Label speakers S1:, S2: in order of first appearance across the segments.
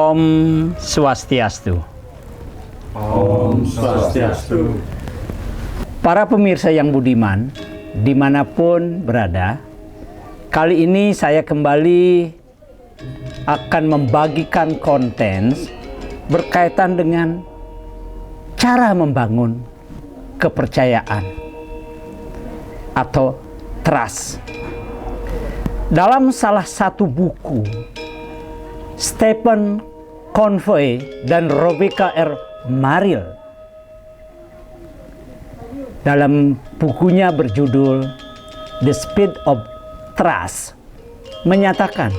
S1: Om Swastiastu.
S2: Om Swastiastu.
S1: Para pemirsa yang budiman, dimanapun berada, kali ini saya kembali akan membagikan konten berkaitan dengan cara membangun kepercayaan atau trust. Dalam salah satu buku, Stephen Covey dan Rebecca R. Marrill dalam bukunya berjudul The Speed of Trust menyatakan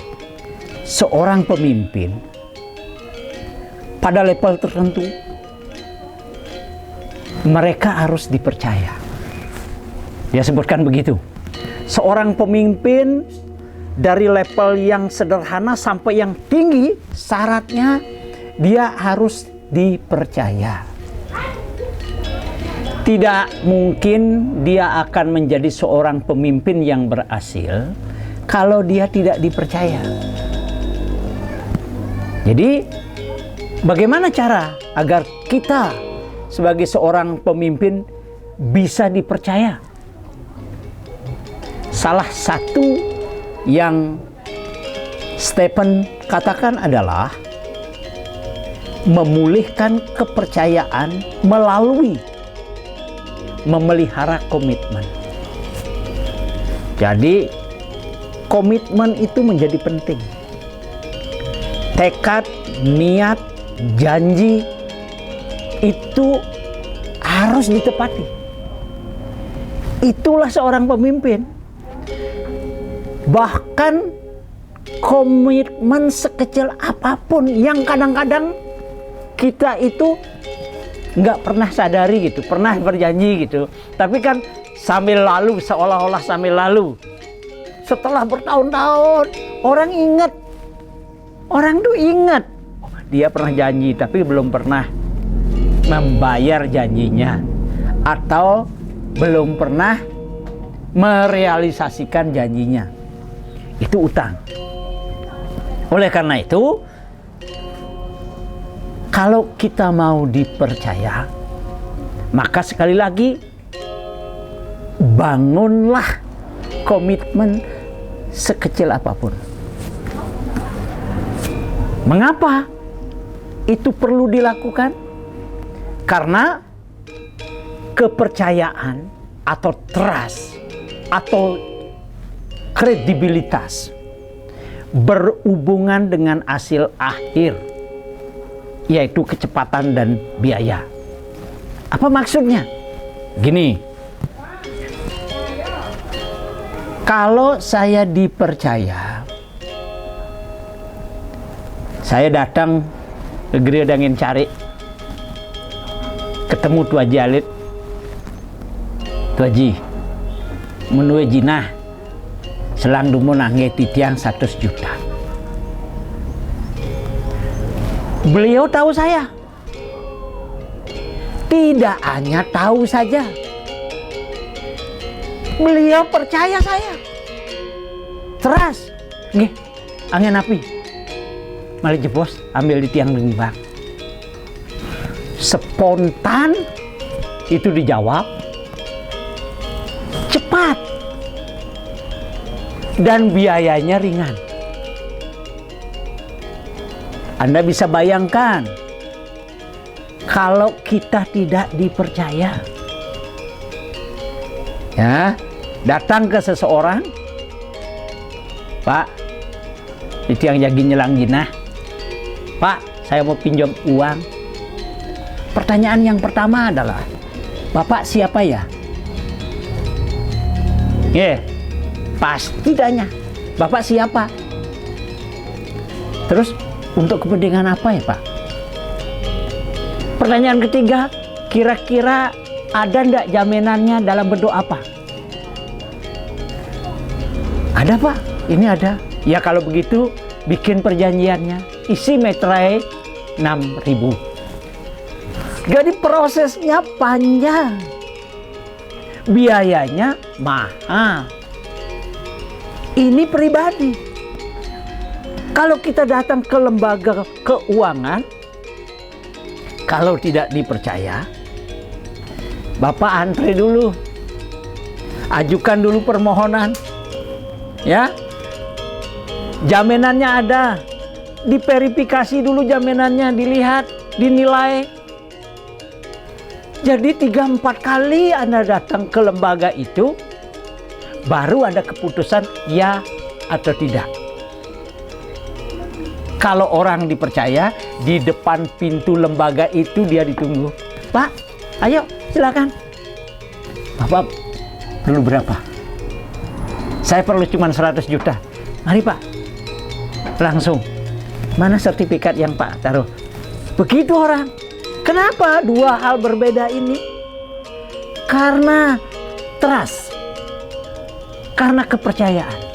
S1: seorang pemimpin pada level tertentu mereka harus dipercaya. Dia sebutkan begitu. Seorang pemimpin dari level yang sederhana sampai yang tinggi, syaratnya dia harus dipercaya. Tidak mungkin dia akan menjadi seorang pemimpin yang berhasil kalau dia tidak dipercaya. Jadi, bagaimana cara agar kita sebagai seorang pemimpin bisa dipercaya? Salah satu yang Stephen katakan adalah memulihkan kepercayaan melalui memelihara komitmen. Jadi komitmen itu menjadi penting. Tekad, niat, janji itu harus ditepati. Itulah seorang pemimpin. Bahkan komitmen sekecil apapun yang kadang-kadang kita itu nggak pernah sadari gitu, pernah berjanji gitu, tapi kan sambil lalu, seolah-olah sambil lalu. Setelah bertahun-tahun orang ingat, orang tuh ingat, oh, dia pernah janji tapi belum pernah membayar janjinya, atau belum pernah merealisasikan janjinya. Itu utang. Oleh karena itu, kalau kita mau dipercaya, maka sekali lagi bangunlah komitmen sekecil apapun. Mengapa itu perlu dilakukan? Karena kepercayaan atau trust atau kredibilitas berhubungan dengan hasil akhir, yaitu kecepatan dan biaya. Apa maksudnya? Gini, kalau saya dipercaya, saya datang ke Gereja Angin Cari, ketemu Tua Jalid, Tua Ji, menue jinah, selang dumun angge titiang 100 juta. Beliau tahu saya. Tidak hanya tahu saja, beliau percaya saya. Trust. Nggih, angin api. Mali jebos, ambil di tiang lembang. Spontan itu dijawab. Cepat. Dan biayanya ringan. Anda bisa bayangkan kalau kita tidak dipercaya. Ya, datang ke seseorang, Pak, itu yang jadi nyelang jinah. Pak, saya mau pinjam uang. Pertanyaan yang pertama adalah, Bapak siapa ya? Pasti tanya, Bapak siapa? Terus, untuk kepentingan apa ya Pak? Pertanyaan ketiga, kira-kira ada enggak jaminannya dalam bentuk apa? Ada Pak, ini ada. Ya kalau begitu, bikin perjanjiannya. Isi meterai 6.000. Jadi prosesnya panjang. Biayanya mahal. Ini pribadi. Kalau kita datang ke lembaga keuangan, kalau tidak dipercaya, Bapak antre dulu, ajukan dulu permohonan, ya, jaminannya ada, diverifikasi dulu jaminannya, dilihat, dinilai. Jadi 3-4 kali Anda datang ke lembaga itu, baru ada keputusan ya atau tidak. Kalau orang dipercaya, di depan pintu lembaga itu dia ditunggu. Pak, ayo silakan. Bapak perlu berapa? Saya perlu cuma 100 juta. Mari Pak. Langsung. Mana sertifikat yang Pak taruh? Begitu orang. Kenapa dua hal berbeda ini? Karena trust. Karena kepercayaan.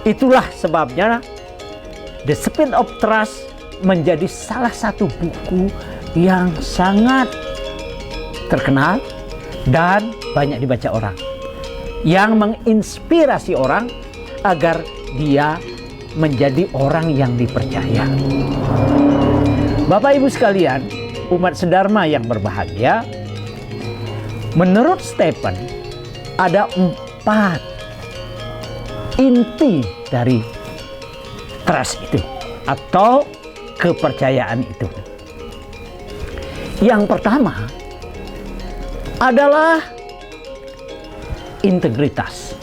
S1: Itulah sebabnya The Speed of Trust menjadi salah satu buku yang sangat terkenal dan banyak dibaca orang, yang menginspirasi orang agar dia menjadi orang yang dipercaya. Bapak Ibu sekalian, umat sedharma yang berbahagia, menurut Stephen ada 4 inti dari trust itu atau kepercayaan itu. Yang pertama adalah integritas.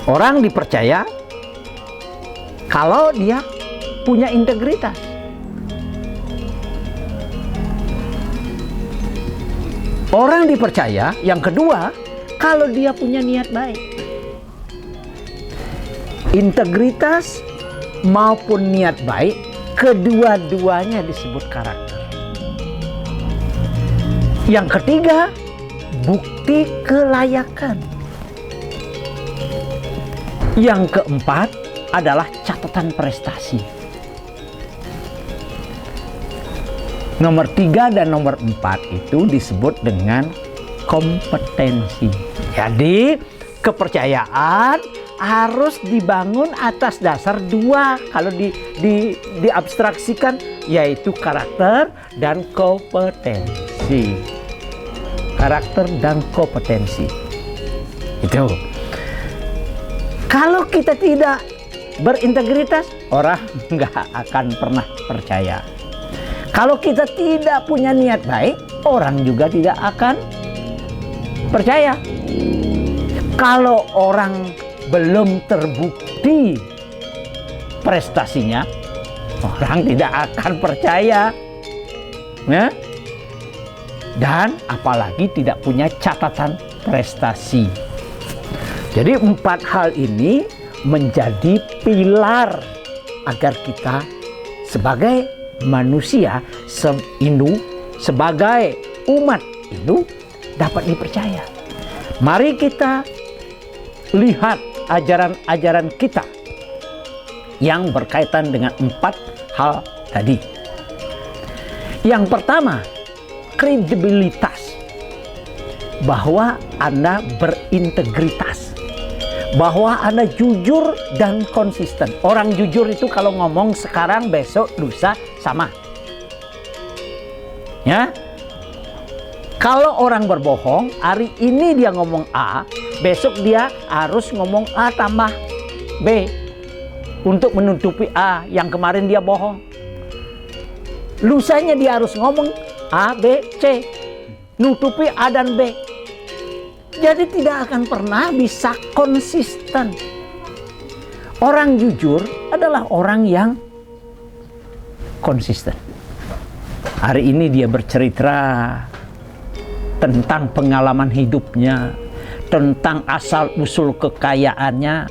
S1: Orang dipercaya kalau dia punya integritas. Orang dipercaya yang kedua kalau dia punya niat baik. Integritas maupun niat baik, kedua-duanya disebut karakter. Yang ketiga, bukti kelayakan. Yang keempat adalah catatan prestasi. Nomor 3 dan nomor 4 itu disebut dengan kompetensi. Jadi kepercayaan harus dibangun atas dasar 2. Kalau diabstraksikan, yaitu karakter dan kompetensi. Karakter dan kompetensi. Itu. Kalau kita tidak berintegritas, orang nggak akan pernah percaya. Kalau kita tidak punya niat baik, orang juga tidak akan percaya. Kalau orang belum terbukti prestasinya, orang tidak akan percaya, ya? Dan apalagi tidak punya catatan prestasi. Jadi 4 hal ini menjadi pilar agar kita sebagai manusia Hindu, sebagai umat Hindu dapat dipercaya. Mari kita lihat ajaran-ajaran kita yang berkaitan dengan 4 hal tadi. Yang pertama, kredibilitas, bahwa Anda berintegritas, bahwa Anda jujur dan konsisten. Orang jujur itu kalau ngomong sekarang, besok, lusa sama. Ya. Kalau orang berbohong, hari ini dia ngomong A, besok dia harus ngomong A tambah B untuk menutupi A yang kemarin dia bohong. Lusanya dia harus ngomong A, B, C, nutupi A dan B. Jadi tidak akan pernah bisa konsisten. Orang jujur adalah orang yang konsisten. Hari ini dia bercerita tentang pengalaman hidupnya, tentang asal-usul kekayaannya.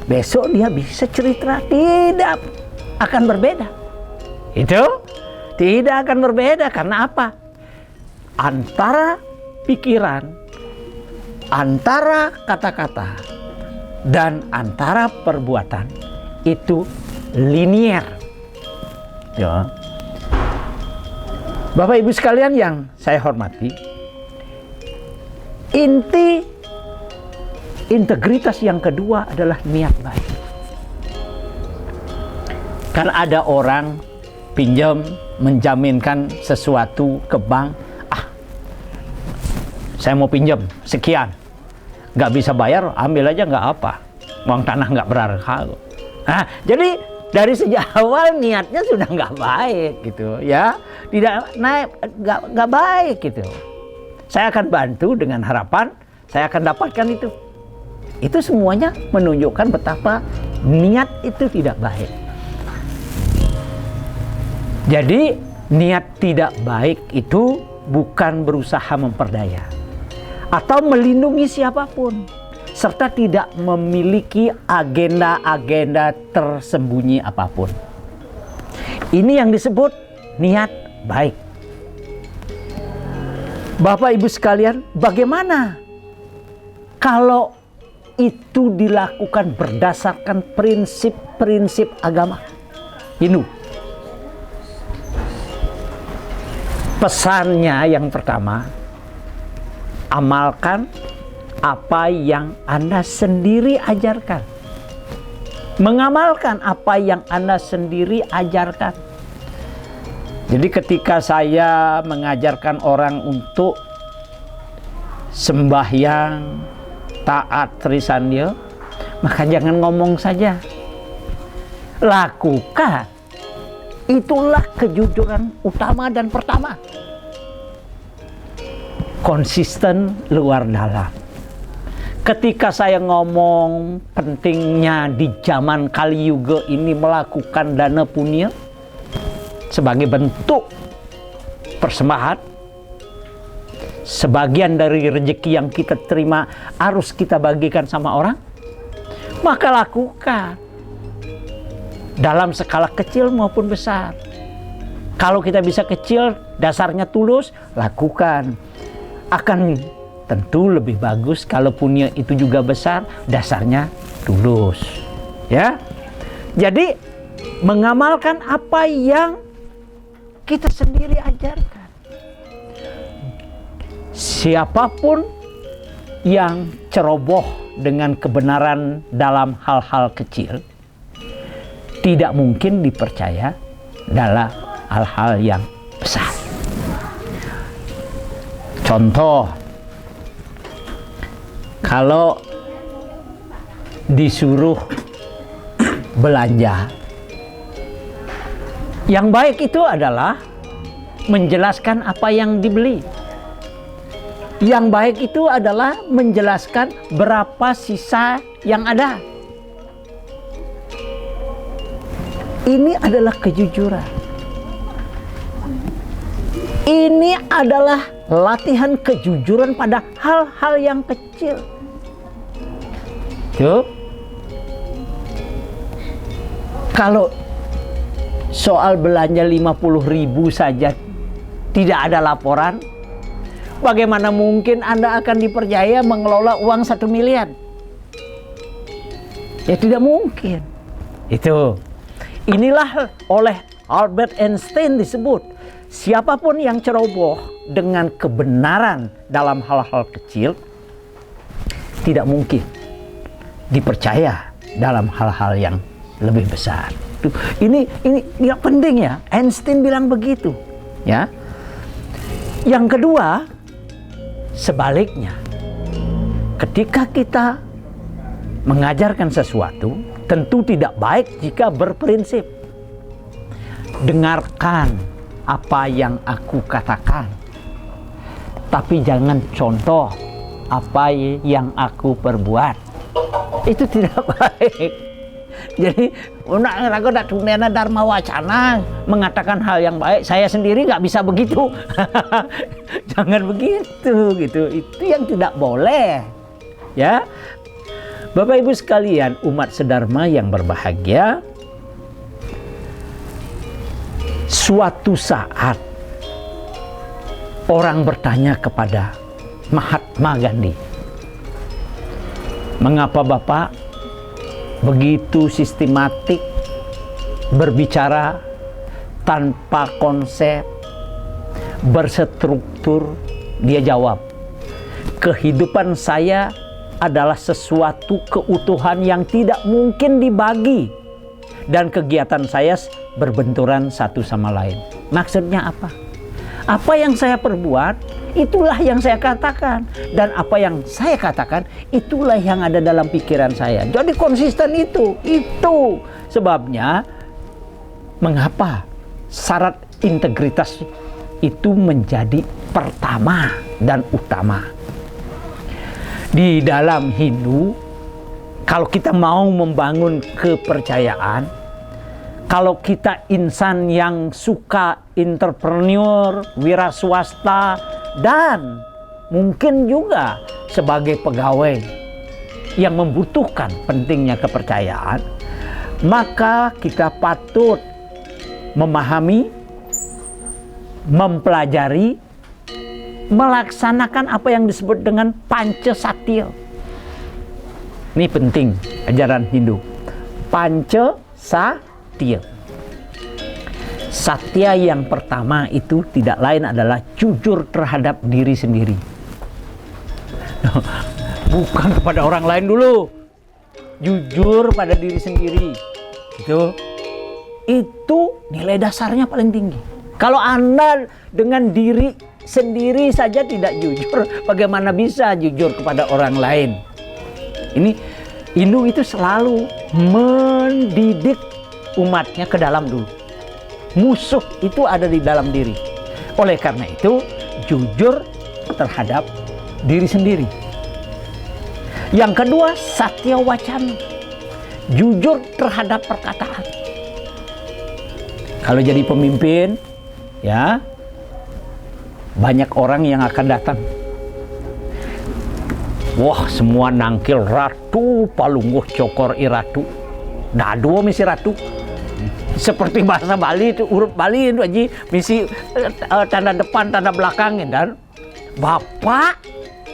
S1: Besok dia bisa cerita, tidak akan berbeda. Itu tidak akan berbeda. Karena apa? Antara pikiran, antara kata-kata, dan antara perbuatan itu linier. Ya. Bapak Ibu sekalian yang saya hormati, inti integritas yang kedua adalah niat baik. Kan ada orang pinjam menjaminkan sesuatu ke bank, saya mau pinjam sekian, nggak bisa bayar, ambil aja nggak apa, uang tanah nggak berharga. Jadi dari sejak awal niatnya sudah nggak baik gitu ya, tidak naik, nggak baik gitu. Saya akan bantu dengan harapan saya akan dapatkan itu. Itu semuanya menunjukkan betapa niat itu tidak baik. Jadi niat tidak baik itu bukan berusaha memperdaya atau melindungi siapapun, serta tidak memiliki agenda-agenda tersembunyi apapun. Ini yang disebut niat baik. Bapak Ibu sekalian, bagaimana kalau itu dilakukan berdasarkan prinsip-prinsip agama Hindu? Pesannya yang pertama, amalkan apa yang Anda sendiri ajarkan. Mengamalkan apa yang Anda sendiri ajarkan. Jadi ketika saya mengajarkan orang untuk sembahyang, taat Trisandya, maka jangan ngomong saja. Lakukan. Itulah kejujuran utama dan pertama. Konsisten luar dalam. Ketika saya ngomong pentingnya di zaman Kali Yuga ini melakukan dana punya sebagai bentuk persembahan, sebagian dari rezeki yang kita terima harus kita bagikan sama orang, maka lakukan dalam skala kecil maupun besar. Kalau kita bisa kecil, dasarnya tulus, lakukan. Akan tentu lebih bagus kalau punya itu juga besar, dasarnya tulus. Ya. Jadi mengamalkan apa yang kita sendiri ajarkan. Siapapun yang ceroboh dengan kebenaran dalam hal-hal kecil tidak mungkin dipercaya dalam hal-hal yang besar. Contoh, kalau disuruh belanja, yang baik itu adalah menjelaskan apa yang dibeli. Yang baik itu adalah menjelaskan berapa sisa yang ada. Ini adalah kejujuran. Ini adalah latihan kejujuran pada hal-hal yang kecil. Tuh. Kalau soal belanja 50.000 saja tidak ada laporan, bagaimana mungkin Anda akan dipercaya mengelola uang 1 miliar? Ya tidak mungkin. Itu. Inilah oleh Albert Einstein disebut, siapapun yang ceroboh dengan kebenaran dalam hal-hal kecil tidak mungkin dipercaya dalam hal-hal yang lebih besar. Ini penting ya. Einstein bilang begitu, ya. Yang kedua, sebaliknya, ketika kita mengajarkan sesuatu, tentu tidak baik jika berprinsip. Dengarkan apa yang aku katakan, tapi jangan contoh apa yang aku perbuat. Itu tidak baik. Jadi, aku tidak tunena dharma wacana mengatakan hal yang baik. Saya sendiri nggak bisa begitu. Jangan begitu, gitu. Itu yang tidak boleh, ya. Bapak Ibu sekalian, umat sedharma yang berbahagia, suatu saat orang bertanya kepada Mahatma Gandhi, mengapa Bapak begitu sistematik berbicara tanpa konsep, berstruktur? Dia jawab, kehidupan saya adalah sesuatu keutuhan yang tidak mungkin dibagi. Dan kegiatan saya berbenturan satu sama lain. Maksudnya apa? Apa yang saya perbuat, itulah yang saya katakan. Dan apa yang saya katakan, itulah yang ada dalam pikiran saya. Jadi konsisten itu. Itu sebabnya mengapa syarat integritas itu menjadi pertama dan utama. Di dalam Hindu, kalau kita mau membangun kepercayaan, kalau kita insan yang suka entrepreneur, wira swasta, dan mungkin juga sebagai pegawai yang membutuhkan pentingnya kepercayaan, maka kita patut memahami, mempelajari, melaksanakan apa yang disebut dengan Panca Satya. Ini penting ajaran Hindu. Panca Satya. Satya yang pertama itu tidak lain adalah jujur terhadap diri sendiri. Bukan kepada orang lain dulu. Jujur pada diri sendiri. Itu nilai dasarnya paling tinggi. Kalau Anda dengan diri sendiri saja tidak jujur, bagaimana bisa jujur kepada orang lain? Ini Hindu itu selalu mendidik umatnya ke dalam dulu. Musuh itu ada di dalam diri. Oleh karena itu, jujur terhadap diri sendiri. Yang kedua, satya wacana. Jujur terhadap perkataan. Kalau jadi pemimpin, ya, banyak orang yang akan datang. Wah, semua nangkil ratu, palungguh cokor iratu. Dado misi ratu. Seperti bahasa Bali itu, huruf Bali itu aja misi tanda depan, tanda belakang. Dan Bapak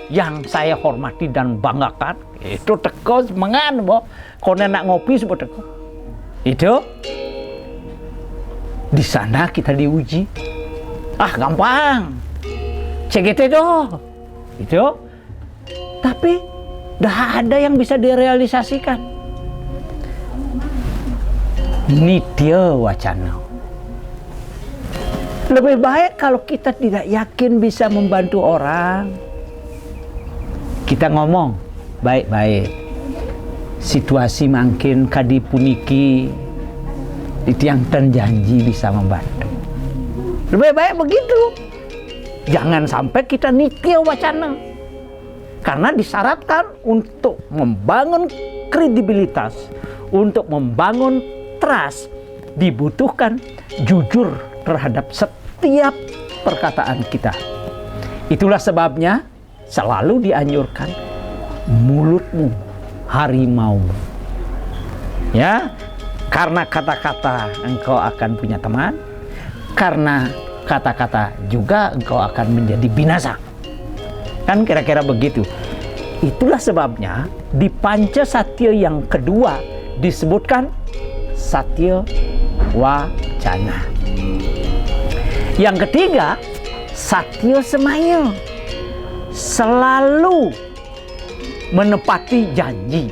S1: yang saya hormati dan banggakan, itu teko semangat, boh. Konen nak ngopi sebut teko. Itu di sana kita diuji. Gampang. CGT doh. Itu. Tapi dah ada yang bisa direalisasikan. Nitya wacana. Lebih baik kalau kita tidak yakin bisa membantu orang, kita ngomong baik-baik. Situasi makin kadi puniki, itu yang janji bisa membantu. Lebih baik begitu. Jangan sampai kita nitya wacana. Karena disyaratkan untuk membangun kredibilitas, untuk membangun trust, dibutuhkan jujur terhadap setiap perkataan kita. Itulah sebabnya selalu dianjurkan mulutmu harimau. Ya, karena kata-kata engkau akan punya teman, karena kata-kata juga engkau akan menjadi binasa. Kan kira-kira begitu. Itulah sebabnya di Panca Satya yang kedua disebutkan satya wacana. Yang ketiga, satya semaya. Selalu menepati janji.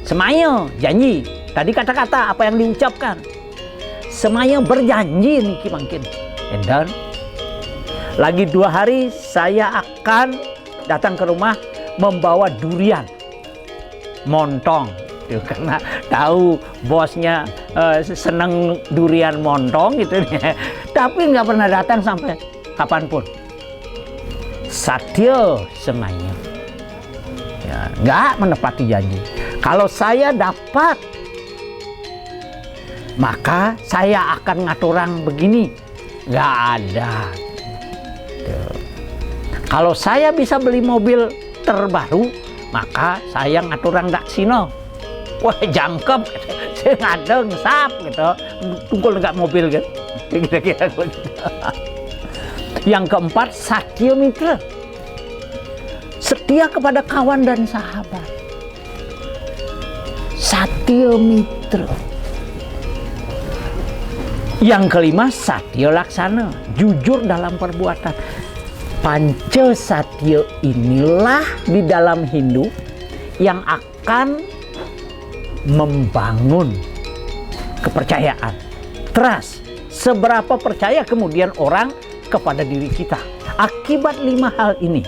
S1: Semaya, janji. Tadi kata-kata apa yang diucapkan. Semaya berjanji nih mungkin. Dan lagi 2 hari saya akan datang ke rumah membawa durian montong. Karena tahu bosnya seneng durian montong gitu. Tapi nggak pernah datang sampai kapanpun. Satya semaya. Ya, nggak menepati janji. Kalau saya dapat, maka saya akan ngaturang begini. Nggak ada. Kalau saya bisa beli mobil terbaru, maka saya ngaturang dak sino. Wah, jangkep, saya ngadeng, sap gitu. Tunggu enggak mobil kan? Kira-kira begitu. Yang keempat, satya mitra. Setia kepada kawan dan sahabat. Satya mitra. Yang kelima, satya laksana. Jujur dalam perbuatan. Panca Satya inilah di dalam Hindu yang akan membangun kepercayaan, trust. Seberapa percaya kemudian orang kepada diri kita. Akibat 5 hal ini,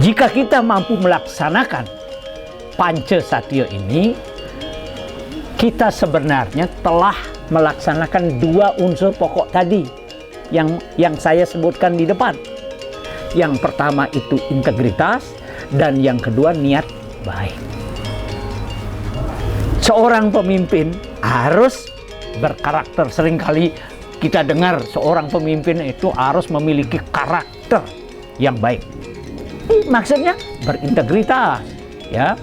S1: jika kita mampu melaksanakan Panca Satya ini, kita sebenarnya telah melaksanakan 2 unsur pokok tadi yang saya sebutkan di depan. Yang pertama itu integritas, dan yang kedua niat baik. Seorang pemimpin harus berkarakter. Seringkali kita dengar seorang pemimpin itu harus memiliki karakter yang baik. Maksudnya berintegritas, ya.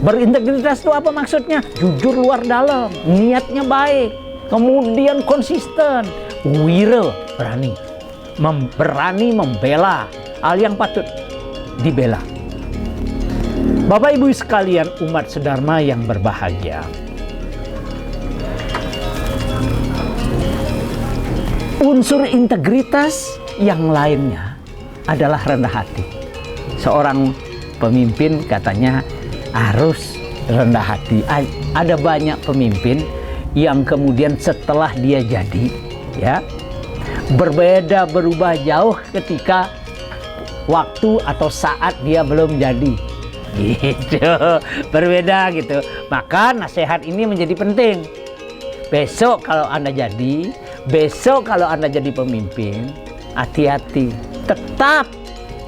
S1: Berintegritas itu apa maksudnya? Jujur luar dalam, niatnya baik, kemudian konsisten, wira, berani, berani membela hal yang patut dibela. Bapak Ibu sekalian, umat sedharma yang berbahagia, unsur integritas yang lainnya adalah rendah hati. Seorang pemimpin katanya harus rendah hati. Ada banyak pemimpin yang kemudian setelah dia jadi, ya, berubah jauh ketika waktu atau saat dia belum jadi. Gitu, berbeda gitu. Maka nasihat ini menjadi penting. Besok kalau Anda jadi pemimpin, hati-hati, tetap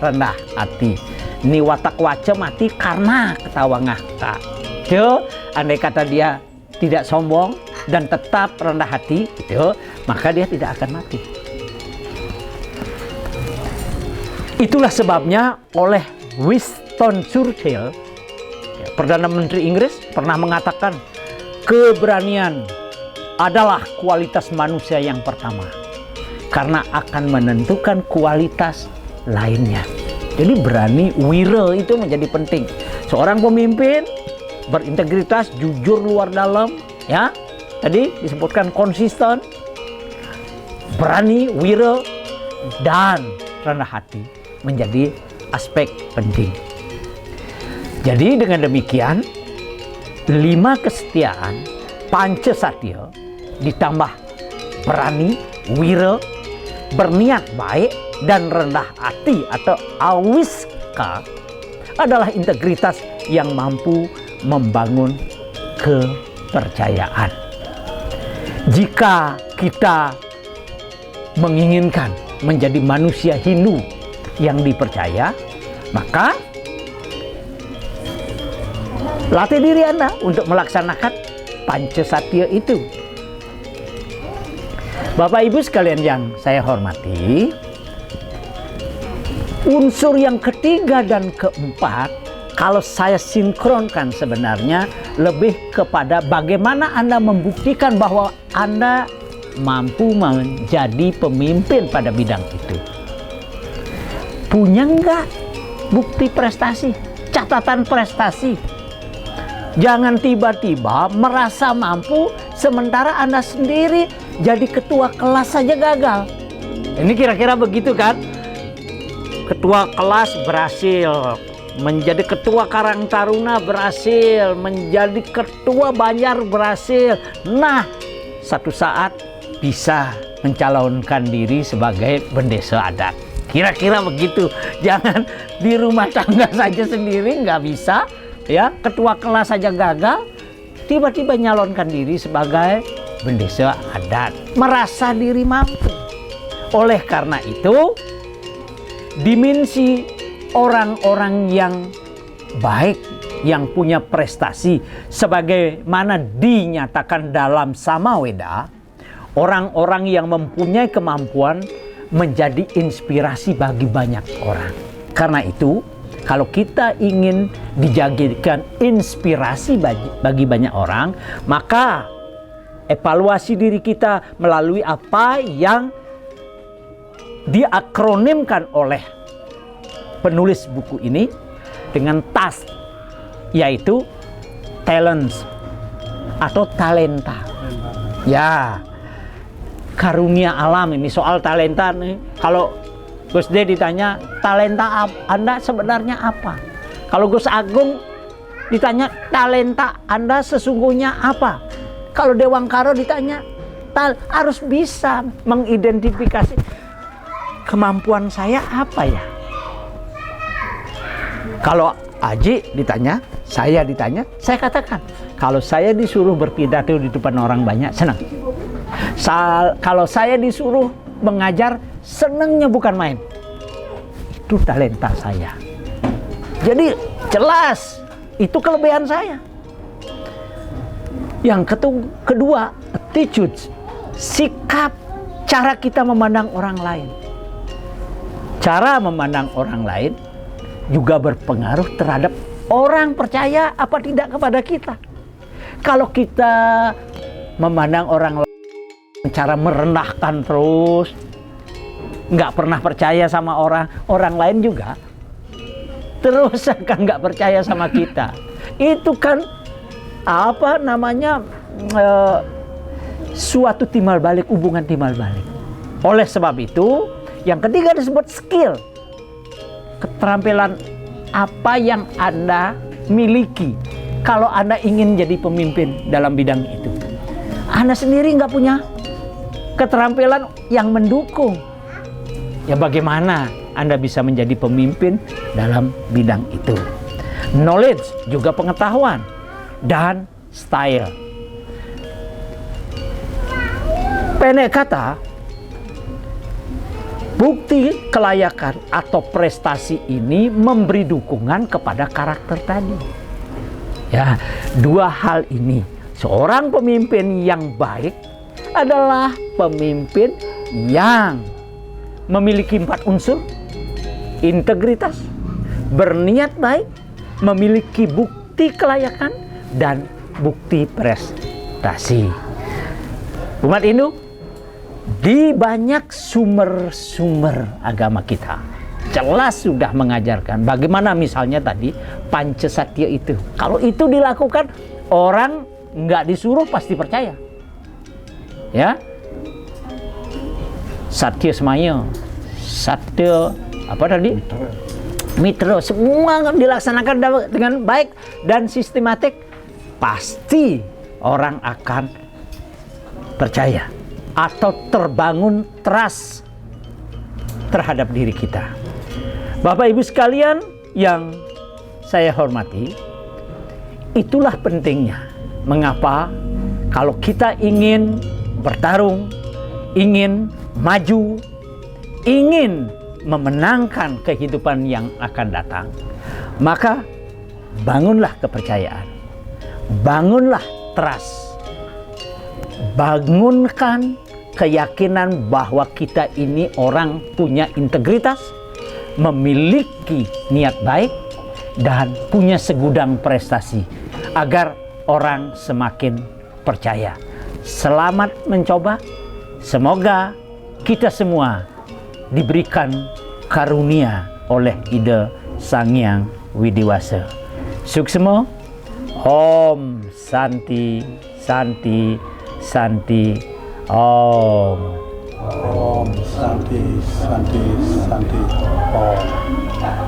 S1: rendah hati. Ini watak waca mati karena ketawa ngakak. Gitu, andai kata dia tidak sombong dan tetap rendah hati, gitu, maka dia tidak akan mati. Itulah sebabnya oleh Winston Churchill, Perdana Menteri Inggris, pernah mengatakan keberanian adalah kualitas manusia yang pertama karena akan menentukan kualitas lainnya. Jadi berani, wira itu menjadi penting. Seorang pemimpin berintegritas, jujur luar dalam, ya. Tadi disebutkan konsisten, berani, wira, dan rendah hati menjadi aspek penting. Jadi dengan demikian 5 kesetiaan Panca Satya ditambah berani, wira, berniat baik, dan rendah hati atau awiska adalah integritas yang mampu membangun kepercayaan. Jika kita menginginkan menjadi manusia Hindu yang dipercaya, maka latih diri Anda untuk melaksanakan Panca Satya itu. Bapak Ibu sekalian yang saya hormati, unsur yang ketiga dan keempat, kalau saya sinkronkan sebenarnya lebih kepada bagaimana Anda membuktikan bahwa Anda mampu menjadi pemimpin pada bidang itu. Punya nggak bukti prestasi, catatan prestasi? Jangan tiba-tiba merasa mampu sementara Anda sendiri jadi ketua kelas saja gagal. Ini kira-kira begitu kan? Ketua kelas berhasil, menjadi ketua Karang Taruna berhasil, menjadi ketua Banjar berhasil. Nah, satu saat bisa mencalonkan diri sebagai bendesa adat. Kira-kira begitu. Jangan di rumah tangga saja sendiri nggak bisa, ya, ketua kelas saja gagal, tiba-tiba nyalonkan diri sebagai bendesa adat, merasa diri mampu. Oleh karena itu, dimensi orang-orang yang baik, yang punya prestasi, sebagaimana dinyatakan dalam Samaweda, orang-orang yang mempunyai kemampuan menjadi inspirasi bagi banyak orang. Karena itu, kalau kita ingin dijadikan inspirasi bagi banyak orang, maka evaluasi diri kita melalui apa yang diakronimkan oleh penulis buku ini dengan TAS, yaitu talents atau talenta. Ya, karunia alam. Ini soal talenta nih. Kalau Gus D ditanya, talenta Anda sebenarnya apa? Kalau Gus Agung ditanya talenta Anda sesungguhnya apa? Kalau Dewangkara ditanya harus bisa mengidentifikasi kemampuan saya apa ya. Kalau Aji ditanya, saya katakan kalau saya disuruh berpidato di depan orang banyak senang. Kalau saya disuruh mengajar, senangnya bukan main. Itu talenta saya. Jadi jelas itu kelebihan saya. Yang kedua, attitude, sikap, cara kita memandang orang lain. Cara memandang orang lain juga berpengaruh terhadap orang percaya apa tidak kepada kita. Kalau kita memandang orang lain cara merendahkan terus, nggak pernah percaya sama orang lain juga terus akan nggak percaya sama kita. Itu kan suatu timbal balik, hubungan timbal balik. Oleh sebab itu, yang ketiga disebut skill, keterampilan apa yang Anda miliki. Kalau Anda ingin jadi pemimpin dalam bidang itu, Anda sendiri nggak punya keterampilan yang mendukung, ya bagaimana Anda bisa menjadi pemimpin dalam bidang itu? Knowledge juga pengetahuan dan style. Pendek kata, bukti kelayakan atau prestasi ini memberi dukungan kepada karakter tadi. Ya, dua hal ini. Seorang pemimpin yang baik adalah pemimpin yang memiliki 4 unsur: integritas, berniat baik, memiliki bukti kelayakan, dan bukti prestasi. Umat Hindu, di banyak sumber-sumber agama kita jelas sudah mengajarkan bagaimana misalnya tadi Pancasatya itu. Kalau itu dilakukan, orang nggak disuruh pasti percaya. Ya, Satya Semaya, Satya apa tadi? Mitra, semua dilaksanakan dengan baik dan sistematik, pasti orang akan percaya atau terbangun trust terhadap diri kita. Bapak Ibu sekalian yang saya hormati, itulah pentingnya mengapa kalau kita ingin bertarung, ingin maju, ingin memenangkan kehidupan yang akan datang, maka bangunlah kepercayaan, bangunlah trust, bangunkan keyakinan bahwa kita ini orang punya integritas, memiliki niat baik, dan punya segudang prestasi agar orang semakin percaya. Selamat mencoba. Semoga kita semua diberikan karunia oleh Ida Sang Hyang Widiwasa. Suksma. Om Santi Santi Santi Om.
S2: Om Santi Santi Santi Om.